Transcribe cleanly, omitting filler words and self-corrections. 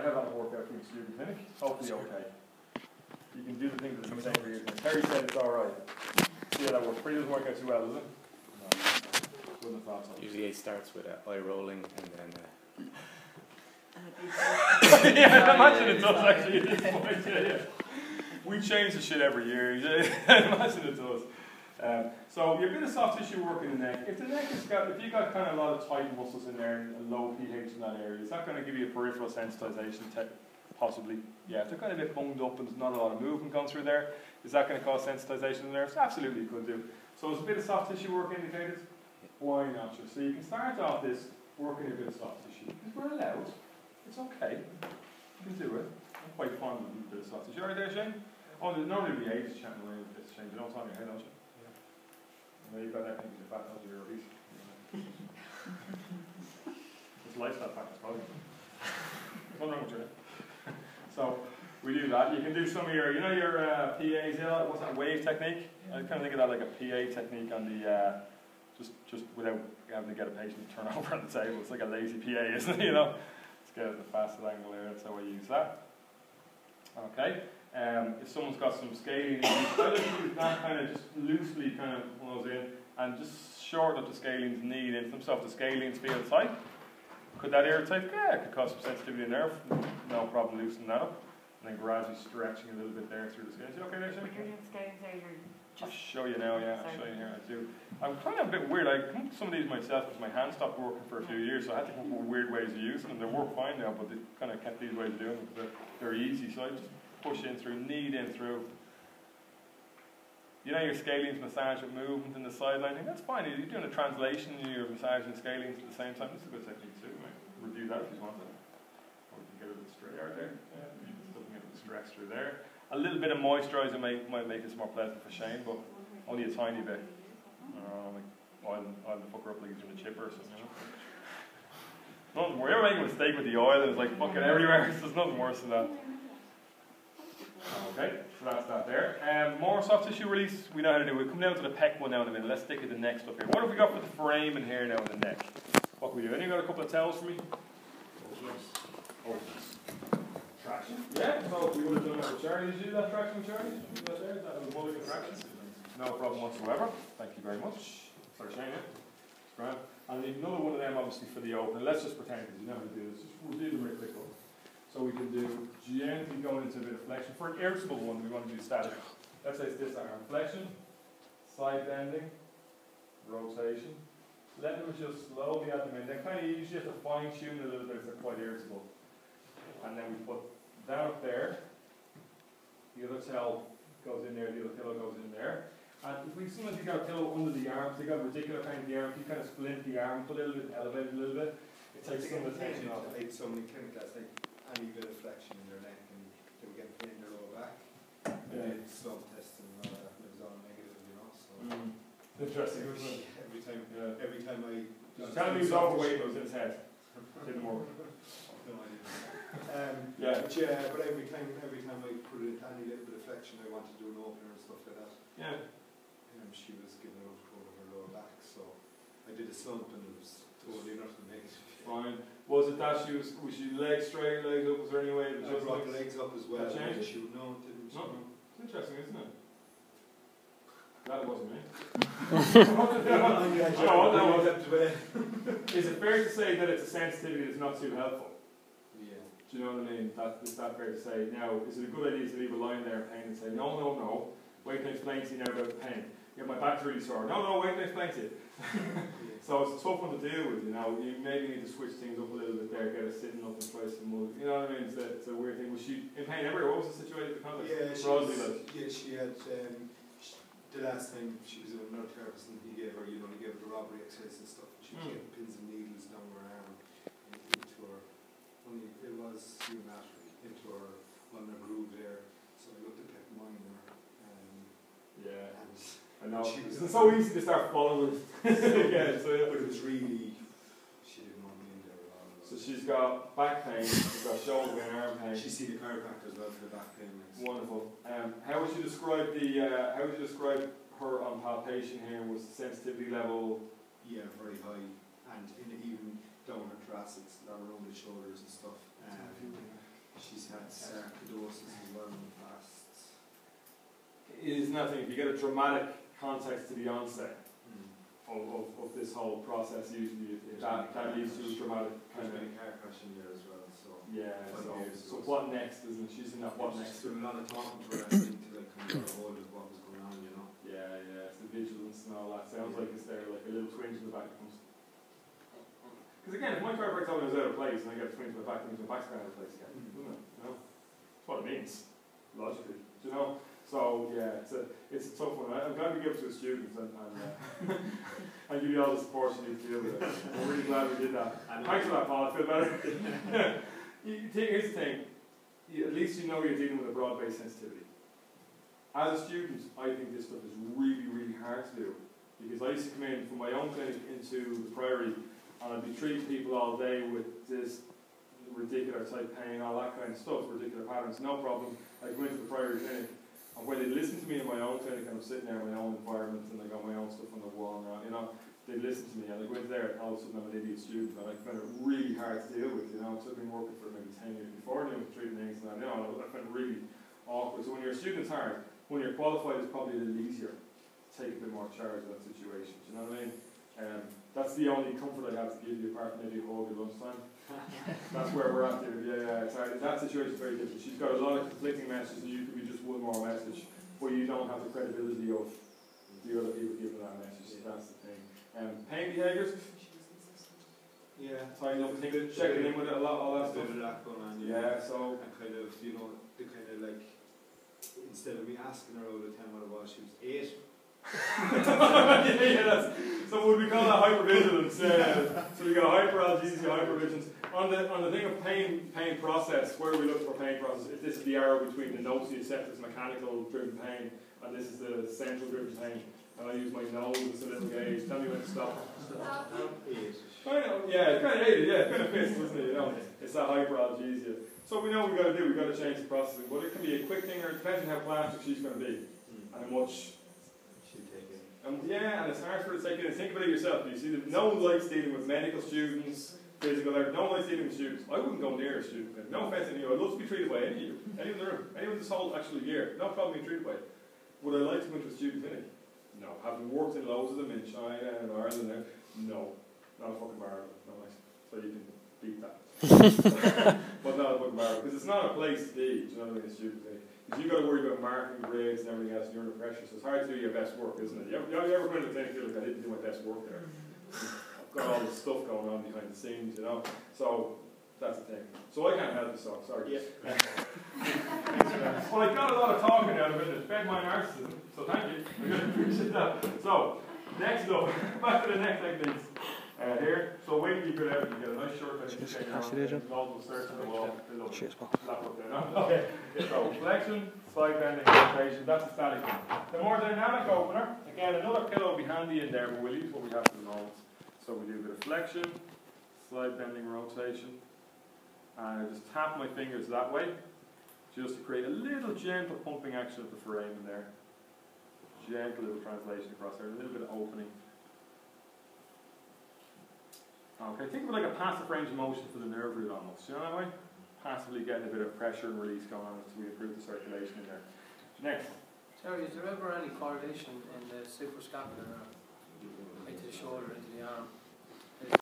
how that'll work out for you to do the clinic. Hopefully okay. You can do the things that are the same for you. Terry said it's alright. See how that works. Pretty doesn't work out too well, does it? No. Wouldn't have thought so. Usually it starts with eye rolling and then... yeah, I imagine it does actually at this point. Yeah. We change the shit every year. I imagine it does. So you're a bit of soft tissue work in the neck. If the neck has got, if you got kind of a lot of tight muscles in there and a low pH in that area, is that going to give you a peripheral sensitization? Possibly. Yeah, if they're kind of a bit bunged up and there's not a lot of movement going through there, is that going to cause sensitization in the nerves? Absolutely, it could do. So is a bit of soft tissue work indicated? Why not? So you can start off this working a bit of soft tissue because we're allowed. It's okay. You can do it. I'm quite fond of a bit of soft tissue. Are you there, Shane? Oh, there's normally the age chatting away with this, Shane. You know it's on your head, don't you? Yeah. Well, you've got that thinking you're fat, don't you? You're obese. It's lifestyle factors, probably. What's wrong with you? So we do that. You can do some of your, you know, your PAs. What's that wave technique? I kind of think of that like a PA technique on the just without having to get a patient to turn over on the table. It's like a lazy PA, isn't it? You know, let's get it the fastest angle there. That's how I use that. Okay. If someone's got some scaling, I just use that kind of just loosely kind of close in and just shorten up the scaling's need in themselves. The scaling's feel tight. Could that irritate? Yeah, it could cause some sensitivity in nerve. No problem loosening that up. And then gradually stretching a little bit there through the scalings. You okay there, Shane? When you're doing scalings there, you're I'll just... show you now, yeah. I'll show you here. I do. I'm kind of a bit weird. I come to some of these myself because my hand stopped working for a few years, so I had to come up with weird ways of using them. They work fine now, but they kind of kept these ways of doing them because they're easy. So I just push in through, knead in through. You know your scalenes massage with movement in the sideline thing, that's fine. You're doing a translation and you're massaging scalenes at the same time. This is a good technique too. Review that if you want it. Or we can get a bit straight out there. Yeah, still can get a bit stretch through there. A little bit of moisturiser might make this more pleasant for Shane, but only a tiny bit. Like oil the fucker up like he's doing a chipper or something, you know? Nothing worse. You ever make a mistake with the oil and it's like fucking everywhere? There's nothing worse than that. Okay, so that's that there. More soft tissue release, we know how to do. We'll come down to the pec one now in a minute. Let's stick at the neck stuff here. What have we got for the foramen here now in the neck? What can we do? Anyone got a couple of towels for me? Oh. Traction? Yeah, so we would have done that with Charlie. Did you do that traction with Charlie? Did you do that there? That was mulligan traction? No problem whatsoever. Thank you very much. Sorry, Shane, yeah? Grand. And another one of them obviously for the open. Let's just pretend because you know how to do this. We'll do them really quick. So we can do gently going into a bit of flexion. For an irritable one, we want to do static. Let's say it's this arm. Flexion, side bending, rotation. Let them just slowly add them in. They kind of usually have to fine tune a little bit if they're quite irritable. And then we put that up there. The other towel goes in there, the other pillow goes in there. And if we sometimes you got a pillow under the arms, you got a ridiculous kind of the arm, you kind of splint the arm, put a little bit, elevate a little bit. It takes some of the tension off. I think so many clinics like any bit of flexion in their neck and they would get pain in their lower back. Yeah. And slump test and all that, and it was all negative, you know. So interesting, isn't it? every time I tell me he was overweight, it was in his head. Didn't work. No idea. Yeah. But every time I put in any little bit of flexion, I wanted to do an opener and stuff like that. Yeah. She was giving out over her lower back, so I did a slump and it was totally nothing negative. Fine. Was it that was she legs straight, legs up? Was there any way? I brought the legs up as well. That changed? No, it didn't. No. It's interesting, isn't it? Glad it wasn't me. Is it fair to say that it's a sensitivity that's not too helpful? Yeah. Do you know what I mean? Is that fair to say? Now, is it a good idea to leave a line there of pain and say, no, wait and explain to you now about the pain. Yeah, my back's really sore. No, wait and explain to you. So it's a tough one to deal with, you know. You maybe need to switch things up a little bit there, get her sitting up and try some more. You know what I mean? It's a weird thing. Was she in pain everywhere? What was the situation? Yeah, she had, the last time she was with another therapist and he gave her the robbery exercise and stuff. She was getting pins and needles down her arm into her, it was unilateral, into her, on her groove there. So I looked at that minor. Yeah. I know. It's so easy to start following. Yeah, so yeah. But it was really, she didn't want me in there at all. So she's got back pain, she's got shoulder pain, arm pain. She's seen the chiropractor as well for the back pain. Wonderful. How would you describe her on palpation here? Was the sensitivity level? Yeah, very high, and even down her thoracics, around the shoulders and stuff. sarcoidosis as well in the past. It is nothing. If you get a dramatic context to the onset of this whole process, usually that leads to a dramatic kind of car crash in there as well. So yeah. So what next? Isn't it? She's in that what next? There's a lot of talking to her actually to like kind of get a hold of what was going on, you know. Yeah. It's the vigilance and all that. Sounds like it's there, like a little twinge in the back. Because again, if my car breaks down and is out of place, and I get a twinge in the back, it means my back's out of place again. Isn't it? You know? That's what it means, logically. Do you know? So yeah, it's a tough one. I'm glad we give it to the students and and give you all the support you need to deal with it. I'm really glad we did that. Thanks for that, Paul. I feel better. Here's the thing. At least you know you're dealing with a broad-based sensitivity. As a student, I think this stuff is really, really hard to do. Because I used to come in from my own clinic into the Priory, and I'd be treating people all day with this radicular type pain, all that kind of stuff, radicular patterns, no problem. I'd go into the Priory clinic, and when they'd listen to me in my own clinic, and I'm sitting there in my own environment, and I got my own stuff on the wall, and you know, they'd listen to me, and I'd go into there, and all of a sudden I'm an idiot student, and I found it really hard to deal with, you know. So I've been working for maybe 10 years before doing treating things, and I found it really awkward. So when you're a student, it's hard. When you're qualified, it's probably a little easier to take a bit more charge of that situation. Do you know what I mean? That's the only comfort I have to give you, apart from maybe a hug at lunchtime. That's where we're at, dude. Yeah. It's hard. That situation is very different. She's got a lot of conflicting messages, and you could be just one more message, but you don't have the credibility of the other people giving that message. That's the thing. Pain behaviours. Yeah. Tidying up, checking in with it a lot, all that stuff. Bit of that going on. Yeah. So. And kind of, you know, the kind of like, instead of me asking her all the time what it was, she was 8. So would we call that hypervigilance? So you got hyperalgesia, hypervigilance. On the thing of pain process, where we look for pain process, if this is the arrow between the nociceptive mechanical driven pain, and this is the central driven pain, and I use my nose as a little gauge. Tell me when to stop. Yeah, it's kind of 8, yeah, it kind of fits, doesn't it? You know, it's that hyperalgesia. So we know what we've got to do. We've got to change the processing, but it can be a quick thing, or it depends on how plastic she's going to be, and how much. And it's hard for her to take in. Think about it yourself. You see, that no one likes dealing with medical students, physical therapy. No one likes dealing with students. I wouldn't go near a student. No offense to you. I'd love to be treated by any of you, anyone in the room, anyone this whole year. No problem being treated by it. Would I like to go into a student clinic? No. Having worked in loads of them in China and Ireland, no, not a fucking bar. No, nice. So you can beat that. But not a fucking bar, because it's not a place to be. Do you know what I mean? A student clinic. Because you've got to worry about marking grades and everything else, and you're under pressure, so it's hard to do your best work, isn't it? You ever come into the clinic and feel like I didn't do my best work there? I've got all this stuff going on behind the scenes, you know? So, that's the thing. So I can't help you, so sorry. Yeah. Well, I got a lot of talking out of it, it's fed my narcissism, so thank you. I really appreciate that. So, next up, back to the next techniques. Here, so when you go out, you get a nice short multiple search on the wall. Cheers, Paul. Okay, so flexion, side bending, rotation, that's a static one. The more dynamic opener, again, another pillow will be handy in there, but we'll use what we have for the moment. So we do a bit of flexion, slide bending, rotation, and I just tap my fingers that way, just to create a little gentle pumping action of the foramen there. Gentle little translation across there, a little bit of opening. Okay, think of it like a passive range of motion for the nerve root almost, you know that way? Passively getting a bit of pressure and release going on so we improve the circulation in there. Next. Terry, is there ever any correlation in the suprascapular arm, into the shoulder, into the arm?